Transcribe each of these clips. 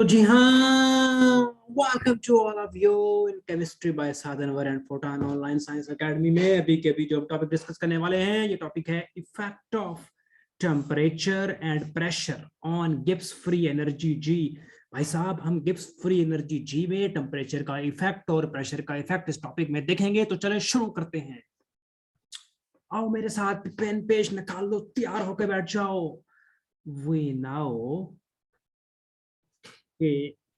तो जी हाँ, welcome to all of you in chemistry by साधनवर and Photon online science academy में अभी के अभी जो हम टॉपिक डिस्कस करने वाले हैं, ये टॉपिक है effect of temperature and pressure on Gibbs free energy G. भाई साहब, हम गिब्स फ्री एनर्जी जी में टेम्परेचर का इफेक्ट और प्रेशर का इफेक्ट इस टॉपिक में देखेंगे। तो चले शुरू करते हैं। आओ मेरे साथ, पेन पेज निकाल लो, तैयार होकर बैठ जाओ। We now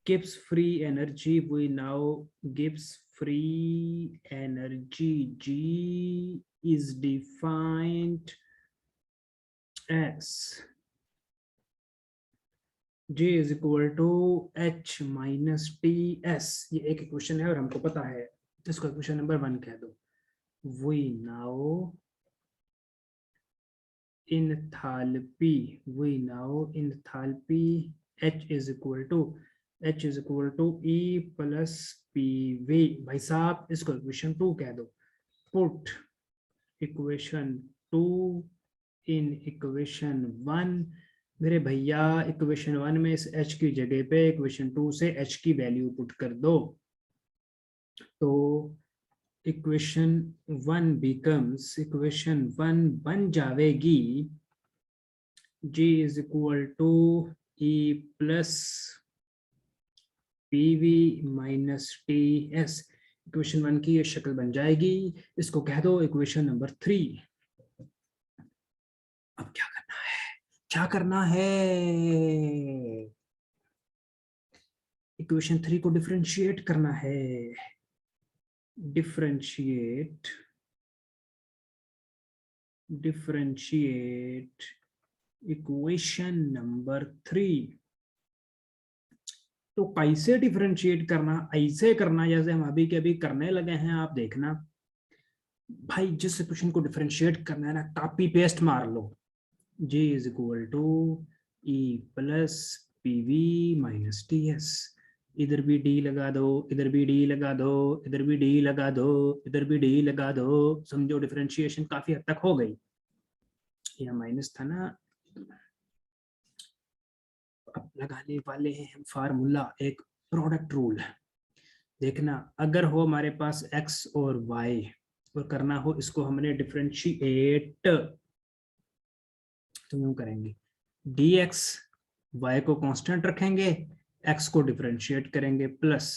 Gibbs free energy, we now Gibbs free energy G is defined as J is equal to H minus TS। ये एक इक्वेशन है और हमको पता है, इसको इक्वेशन नंबर 1 कह दो। We now enthalpy H is equal to E plus PV। भाई साहब, इसको इक्वेशन 2 कह दो। Put equation 2 in equation 1। मेरे भैया, इक्वेशन 1 में इस H की जगह पे इक्वेशन 2 से H की वैल्यू पुट कर दो। तो इक्वेशन 1 becomes, इक्वेशन 1 बन जाएगी G is equal to E plus PV minus TS। Equation 1 की ये शक्ल बन जाएगी। इसको कह दो इक्वेशन नंबर 3। अब क्या करना है, क्या करना है? इक्वेशन 3 को डिफरेंशिएट करना है। Differentiate equation number 3। तो कैसे डिफरेंशिएट करना? ऐसे करना जैसे हम अभी के अभी करने लगे हैं। आप देखना भाई, जिस इक्वेशन को डिफरेंशिएट करना है ना, कॉपी पेस्ट मार लो। G is equal to E plus PV minus TS। इधर भी D लगा दो, इधर भी D लगा दो, इधर भी D लगा दो, इधर भी D लगा दो। समझो डिफरेंशिएशन काफी हद तक हो गई। यह माइनस था ना। अब लगाने वाले हैं हम फार्मूला, एक प्रोडक्ट रूल। देखना, अगर हो हमारे पास x और y और करना हो इसको हमने डिफरेंशिएट, तो यूं करेंगे dx, y को कांस्टेंट रखेंगे, x को डिफरेंशिएट करेंगे, प्लस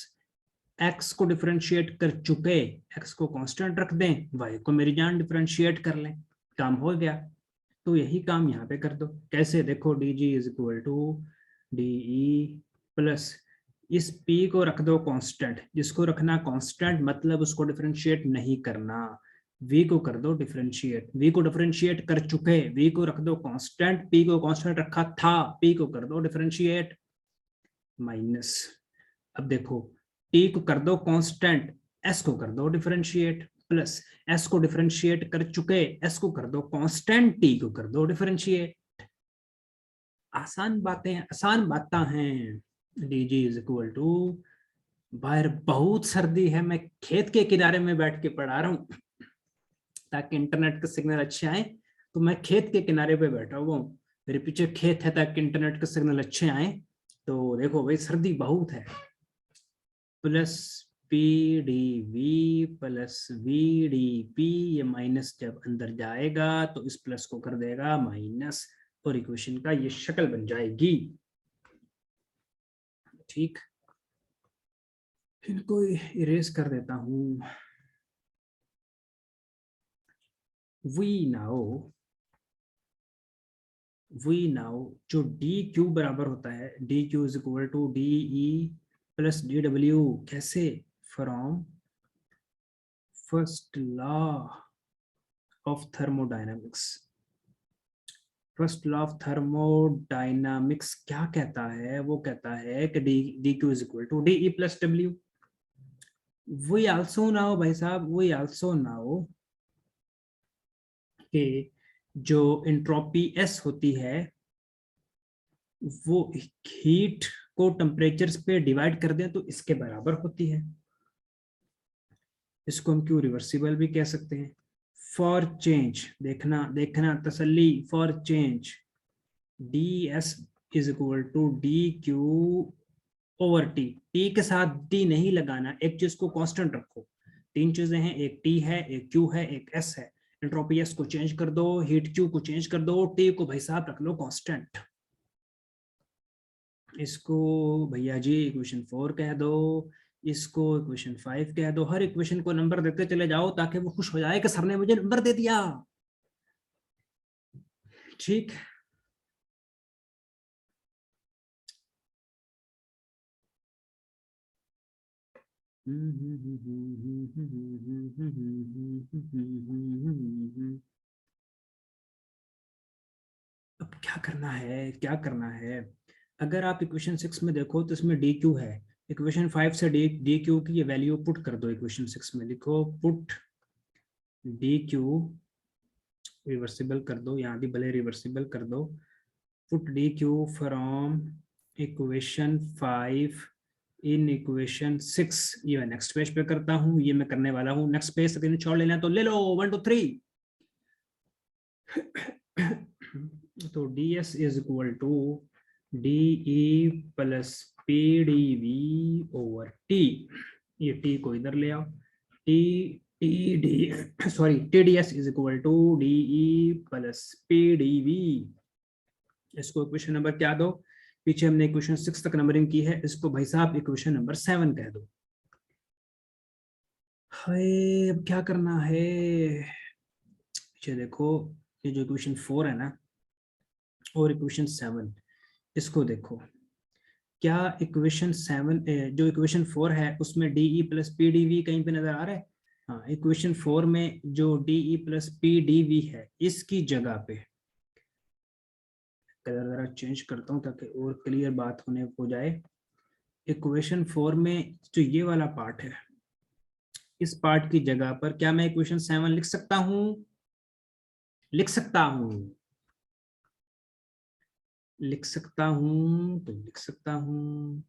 x को डिफरेंशिएट कर चुके, x को कांस्टेंट रख दें, y को मेरी जान डिफरेंशिएट कर लें, काम हो गया। तो यही काम यहाँ पे कर दो। कैसे? देखो, dg is equal to de plus इस p को रख दो कांस्टेंट, जिसको रखना कांस्टेंट मतलब उसको डिफरेंशिएट नहीं करना। v को कर दो डिफरेंशिएट, v को डिफरेंशिएट कर चुके, v को रख दो कांस्टेंट, p को कांस्टेंट रखा था, p को कर दो डिफरेंशिएट माइनस। अब देखो, t को कर दो कांस्टेंट, s को कर दो डिफरेंशिएट, प्लस s को डिफरेंशिएट कर चुके, s को कर दो कांस्टेंट, t को कर दो डिफरेंशिएट। आसान बातें, आसान बातें हैं। dg इज इक्वल टू, बाहर बहुत सर्दी है, मैं खेत के किनारे में बैठ के पढ़ा रहा हूँ ताकि इंटरनेट का सिग्नल अच्छे आए। तो मैं खेत के किनारे पे बैठा हुआ हूँ, मेरे पीछे खेत है, ताकि इंटरनेट का सिग्नल अच्छे आए। तो देखो भाई, सर्दी बहुत है। Plus P D V plus V D P, ये माइनस जब अंदर जाएगा तो इस प्लस को कर देगा माइनस, और इक्वेशन का ये शक्ल बन जाएगी। ठीक, इनको इरेज कर देता हूं। वी नाउ जो डी क्यू बराबर होता है, D Q is equal to D E plus D W. कैसे? From first law of thermodynamics. First law of thermodynamics क्या कहता है? वो कहता है कि D Q is equal to D E plus W. We also now, भाई साहब, वी आल्सो नाउ कि जो एंट्रोपी एस होती है वो हीट को टेम्परेचर पे डिवाइड कर दें तो इसके बराबर होती है। इसको हम क्यों रिवर्सिबल भी कह सकते हैं। फॉर चेंज, देखना देखना तसल्ली, for change D S is equal to D Q over T, T के साथ टी नहीं लगाना, एक चीज को कांस्टेंट रखो। तीन चीजें हैं, एक टी है, एक क्यू है, एक एस है। एंट्रोपी एस को चेंज कर दो, हीट क्यू को चेंज कर दो, टी को भाई साहब रख लो कांस्टेंट। इसको भैया जी इक्वेशन 4 कह दो, इसको इक्वेशन 5 कह दो। हर इक्वेशन को नंबर देते चले जाओ ताकि वो खुश हो जाए कि सर ने मुझे नंबर दे दिया। ठीक, अब क्या करना है, क्या करना है। अगर आप इक्वेशन 6 में देखो तो इसमें डी क्यू है, इक्वेशन 5 से डी डी क्यू की ये वैल्यू पुट कर दो। इक्वेशन 6 में लिखो पुट डी क्यू, रिवर्सिबल कर दो, यहाँ भी भले रिवर्सिबल कर दो। Put D Q from equation 5 in equation 6। ये मैं नेक्स्ट पेज पे करता हूँ, ये मैं करने वाला हूँ नेक्स्ट पेज। अगर छोड़ लेना तो ले लो, 1 2 3। तो D S is equal to D E plus P D V over T. ये टी को इधर ले आओ, T T D sorry T D S is equal to D E plus P D V. इसको इक्वेशन नंबर क्या दो, पीछे हमने इक्वेशन 6 तक नंबरिंग की है, इसको भाई साहब इक्वेशन नंबर 7 कह दो। हाय अब क्या करना है, पीछे देखो, ये जो इक्वेशन 4 है ना और इक्वेशन 7, इसको देखो। क्या इक्वेशन 7 जो इक्वेशन 4 है उसमें D E plus P D V कहीं पे नजर आ रहा है? हाँ, इक्वेशन 4 में जो D E plus P D V है इसकी जगह पे कलर जरा चेंज करता हूँ ताकि और क्लियर बात होने हो जाए। इक्वेशन 4 में जो ये वाला पार्ट है, इस पार्ट की जगह पर क्या मैं इक्वेशन 7 लिख सकता हूँ? लिख सकता हूँ, लिख सकता हूँ तो लिख सकता हूँ।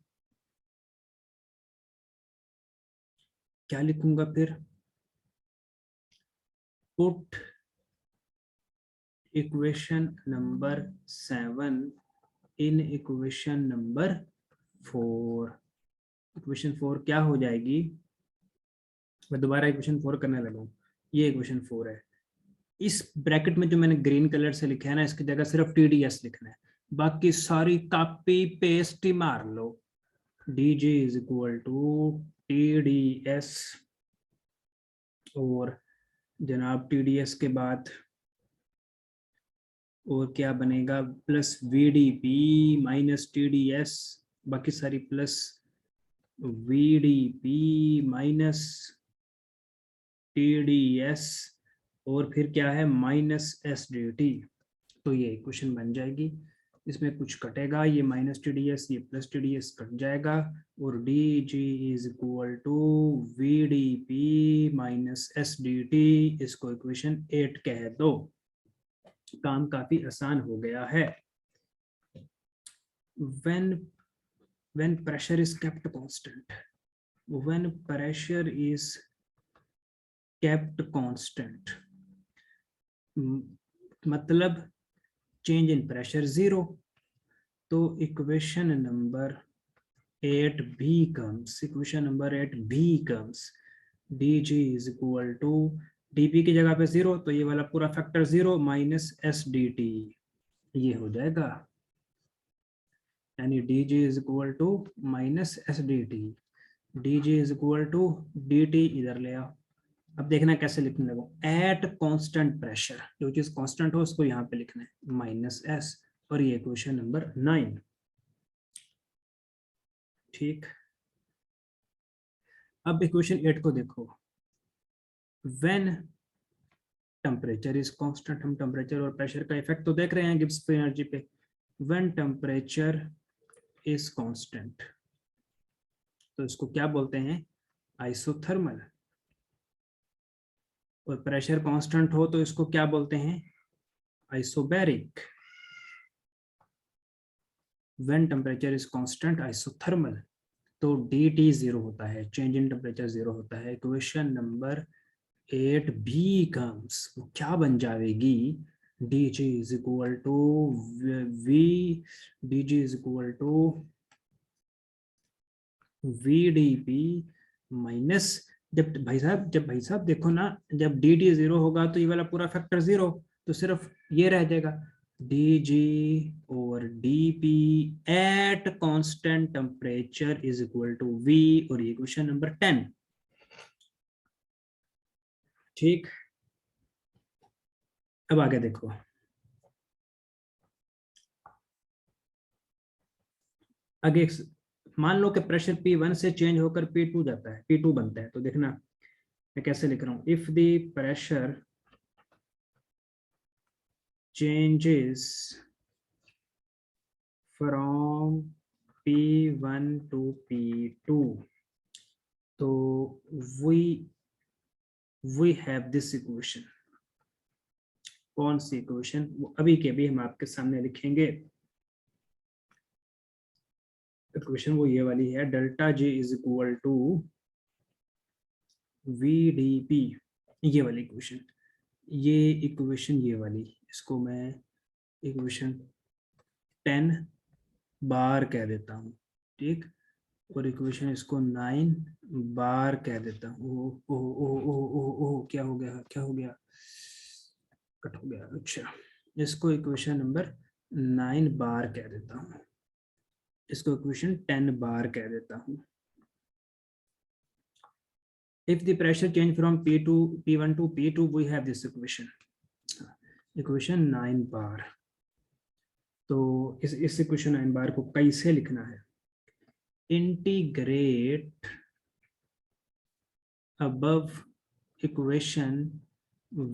क्या लिखूंगा फिर? Put equation number 7 in equation number 4। Equation 4 क्या हो जाएगी? मैं दोबारा इक्वेशन 4 करने लगा हूँ। ये इक्वेशन 4 है, इस ब्रैकेट में जो मैंने ग्रीन कलर से लिखा है ना, इसकी जगह सिर्फ TDS लिखना है, बाकी सारी कॉपी पेस्ट ही मार लो। dg is equal to TDS, और जनाब TDS के बाद और क्या बनेगा, प्लस VDP माइनस TDS, बाकी सारी प्लस VDP माइनस TDS, और फिर क्या है माइनस SDT। तो ये इक्वेशन बन जाएगी, इसमें कुछ कटेगा, ये माइनस TDS ये प्लस TDS कट जाएगा, और DG is equal to VDP minus SDT। इसको इक्वेशन 8 कह दो। काम काफी आसान हो गया है। when pressure is kept constant, when pressure is kept constant मतलब चेंज इन प्रेशर 0, तो इक्वेशन नंबर 8 भी कम्स, इक्वेशन नंबर 8 भी comes. dg is equal to dp की जगह पे 0, तो ये वाला पूरा फैक्टर 0 माइनस SDT, ये हो जाएगा, यानी dg is equal to minus SDT। dg is equal to dt इधर ले आओ। अब देखना कैसे लिखने लगो, एट कांस्टेंट प्रेशर, जो चीज कांस्टेंट हो उसको यहाँ पे लिखना है माइनस S, और ये इक्वेशन नंबर 9। ठीक, अब इक्वेशन 8 को देखो, व्हेन टेम्परेचर इज कांस्टेंट, हम टेम्परेचर और प्रेशर का इफेक्ट तो देख रहे हैं गिब्स फ्री एनर्जी पे। व्हेन टेम्परेचर इज कांस्टेंट, तो इसको क्या बोलते हैं, आइसोथर्मल, और प्रेशर कांस्टेंट हो तो इसको क्या बोलते हैं, isobaric. When temperature is constant isothermal, तो dt 0 होता है, चेंज इन टेम्परेचर 0 होता है। इक्वेशन नंबर 8 भी कम्स, वो क्या बन जाएगी, dg is equal to v, dg is equal to VDP minus, जब भाई साहब देखो ना, जब DT 0 होगा तो ये वाला पूरा फैक्टर 0, तो सिर्फ ये रह जाएगा DG over DP at constant temperature is equal to V, और ये क्वेश्चन नंबर 10। ठीक, अब आगे देखो। आगे मान लो कि प्रेशर P1 से चेंज होकर P2 जाता है, P2 बनता है, तो देखना मैं कैसे लिख रहा हूं। If the pressure changes from P1 to P2, तो वी हैव दिस इक्वेशन। कौन सी इक्वेशन? वो अभी के भी हम आपके सामने लिखेंगे। इक्वेशन वो ये वाली है, delta G is equal to VDP, ये वाली इक्वेशन, ये इक्वेशन ये वाली, इसको मैं इक्वेशन 10 बार कह देता हूँ। ठीक, और इक्वेशन इसको 9 बार कह देता हूँ। ओ ओ ओ ओ ओ ओ क्या हो गया, क्या हो गया, कट हो गया। अच्छा, इसको इक्वेशन नंबर 9 बार कह देता हूँ, इसको इक्वेशन 10 बार कह देता हूँ। If the pressure change from P1 to P2, we have this equation, equation 9 बार। तो इस इक्वेशन 9 बार को कैसे लिखना है? Integrate above equation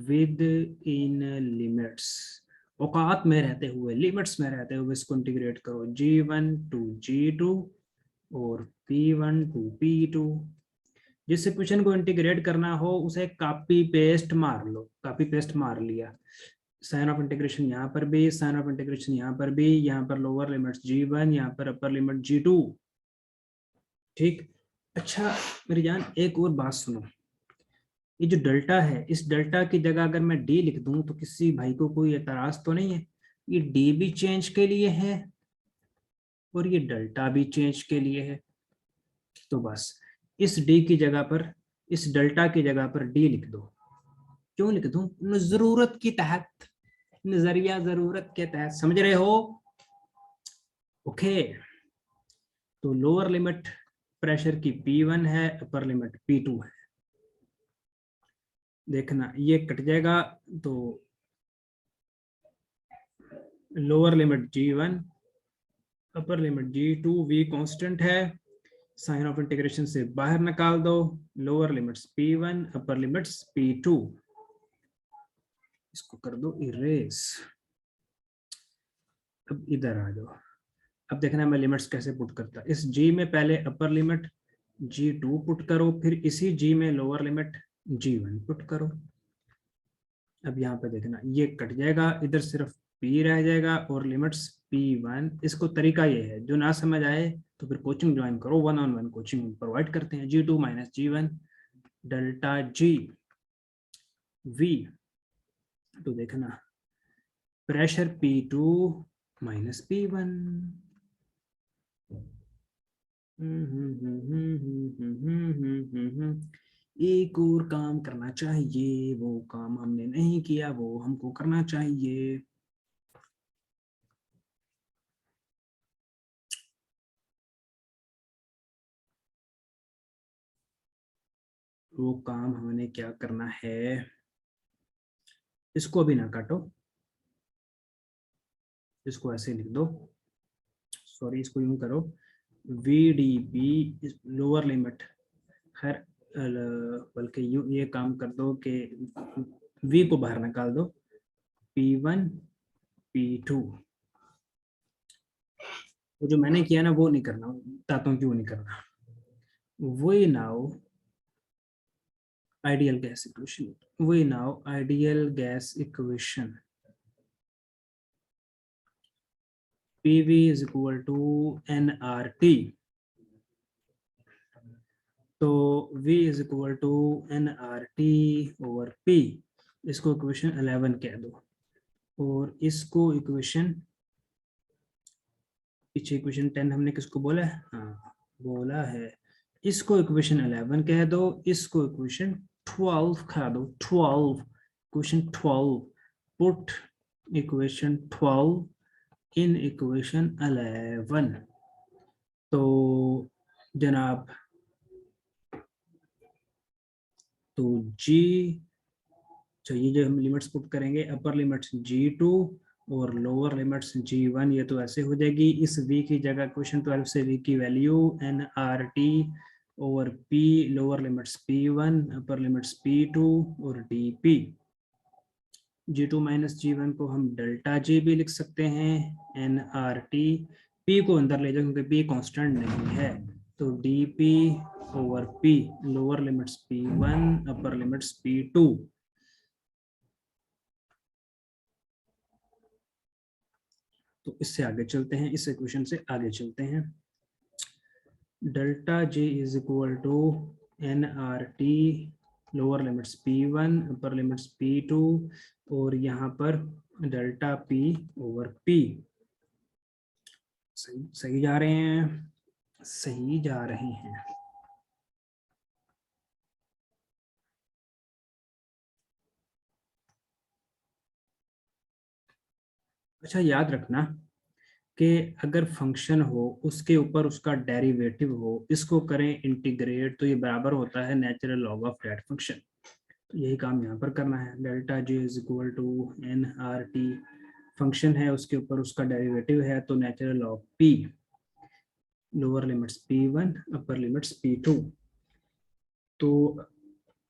with in limits, औकात में रहते हुए, लिमिट्स में रहते हुए इसको इंटीग्रेट करो। G1 to G2 और P1 to P2। जिस इक्वेशन को इंटीग्रेट करना हो उसे कॉपी पेस्ट मार लो, कॉपी पेस्ट मार लिया। साइन ऑफ इंटीग्रेशन यहाँ पर भी, साइन ऑफ इंटीग्रेशन यहाँ पर भी, यहाँ पर लोअर लिमिट G1, यहाँ पर अपर लिमिट G2। ठीक, अच्छा मेरी जान एक और बात सुनो, ये जो डेल्टा है, इस डेल्टा की जगह अगर मैं डी लिख दूं तो किसी भाई को कोई एतराज तो नहीं है? ये डी भी चेंज के लिए है और ये डेल्टा भी चेंज के लिए है, तो बस इस डी की जगह पर, इस डेल्टा की जगह पर डी लिख दो। क्यों लिख दूं? जरूरत की तहत, नजरिया जरूरत के तहत, समझ रहे हो? ओके, तो लोअर लिमिट प्रेशर की P1 है, अपर लिमिट P2 है। देखना ये कट जाएगा, तो lower limit G1, upper limit G2, V constant है, साइन ऑफ इंटीग्रेशन से बाहर निकाल दो, lower limits P1, upper limits P2, इसको कर दो इरेज। अब इधर आ जाओ, अब देखना मैं लिमिट्स कैसे पुट करता। इस G में पहले अपर लिमिट G2 पुट करो, फिर इसी G में लोअर लिमिट G1 पुट करो। अब यहाँ पे देखना ये कट जाएगा, इधर सिर्फ P रह जाएगा और लिमिट्स P1। इसको तरीका ये है, जो ना समझ आए तो फिर कोचिंग ज्वाइन करो, 1-on-1 कोचिंग प्रोवाइड करते हैं। G2 minus G1 delta G V, तो देखना प्रेशर P2 माइनस P1। एक और काम करना चाहिए, वो काम हमने नहीं किया, वो हमको करना चाहिए। वो काम हमने क्या करना है, इसको अभी ना काटो, इसको ऐसे लिख दो, सॉरी इसको यूं करो, VDP लोअर लिमिट, खैर बल्कि ये काम कर दो कि V को बाहर निकाल दो, P1 P2। वो जो मैंने किया ना वो नहीं करना, बताता हूँ क्यों नहीं करना। We now ideal gas equation, we now ideal gas equation PV is equal to nRT, तो V is equal to nRT over P, इसको इक्वेशन 11 कह दो, और इसको इक्वेशन, पीछे इक्वेशन 10 हमने किसको बोला है? हाँ बोला है इसको इक्वेशन 11 कह दो, इसको इक्वेशन 12 कह दो। 12 equation 12 put equation 12 in equation 11। तो जनाब तो जी चाहिए जो हम लिमिट्स पुट करेंगे, अपर लिमिट्स G2 और लोअर लिमिट्स G1, ये तो ऐसे हो जाएगी। इस V की जगह क्वेश्चन 12 से V की value nRT over P, lower limits P1, upper limits P2 और DP। G2 माइनस G1 को हम डेल्टा G भी लिख सकते हैं, nRT, P को अंदर ले जाओ क्योंकि P कांस्टेंट नहीं है, तो DP over P, lower limits P1, upper limits P2। तो इससे आगे चलते हैं, इस इक्वेशन से आगे चलते हैं। Delta G is equal to nRT, lower limits P1, upper limits P2 और यहाँ पर डेल्टा P ओवर P। सही जा रहे हैं, सही जा रहे हैं। अच्छा याद रखना कि अगर फंक्शन हो उसके ऊपर उसका डेरिवेटिव हो, इसको करें इंटीग्रेट, तो ये बराबर होता है natural log of that function. तो यही काम यहाँ पर करना है। Delta G is equal to nRT, function है उसके ऊपर उसका डेरिवेटिव है, तो natural log P, lower limits P1, upper limits P2। तो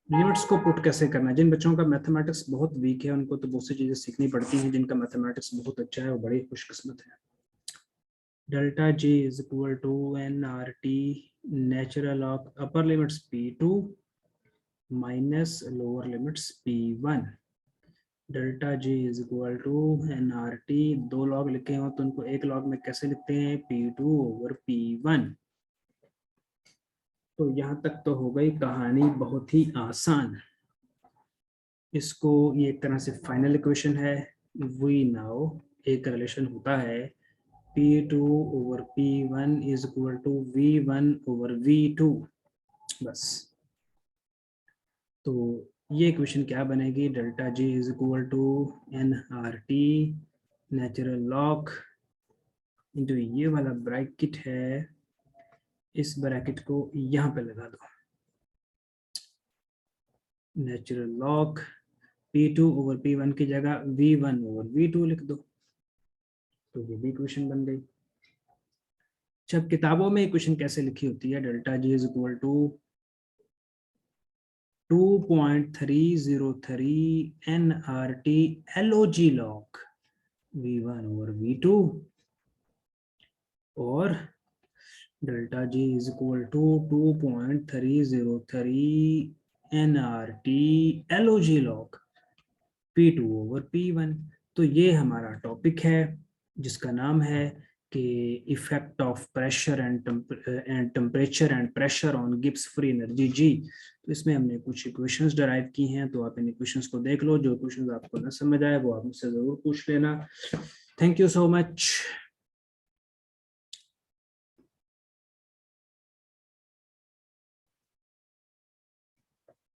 लिमिट्स को पुट कैसे करना है, जिन बच्चों का मैथमेटिक्स बहुत वीक है उनको तो बहुत सी चीजें सीखनी पड़ती हैं, जिनका मैथमेटिक्स बहुत अच्छा है वो बड़ी खुशकिस्मत है। Delta G is equal to nRT, natural of upper limits P2 minus lower limits P1। Delta G is equal to nRT, दो लॉग लिखे हो तो उनको एक लॉग में कैसे लिखते हैं, P2 ओवर P1। तो यहाँ तक तो हो गई कहानी बहुत ही आसान। इसको ये एक तरह से फाइनल इक्वेशन है। वी नाउ एक रिलेशन होता है P2 over P1 is equal to V1 over V2, बस। तो ये इक्वेशन क्या बनेगी, delta G is equal to nRT natural log जो ये वाला ब्रैकेट है, इस ब्रैकेट को यहाँ पे लगा दो, natural log P2 over P1 की जगह V1 ओवर V2 लिख दो, तो ये भी इक्वेशन बन गई। जब किताबों में इक्वेशन कैसे लिखी होती है, delta G is equal to 2.303 nRT log log V1 over V2 और delta G is equal to 2.303 nRT log log P2 over P1। तो ये हमारा टॉपिक है जिसका नाम है कि effect of pressure and temperature and pressure on Gibbs free energy G। तो इसमें हमने कुछ इक्वेशंस डराइव की हैं, तो आप इन इक्वेशंस को देख लो, जो इक्वेशंस आपको न समझ आए वो आप मुझसे जरूर पूछ लेना। Thank you so much.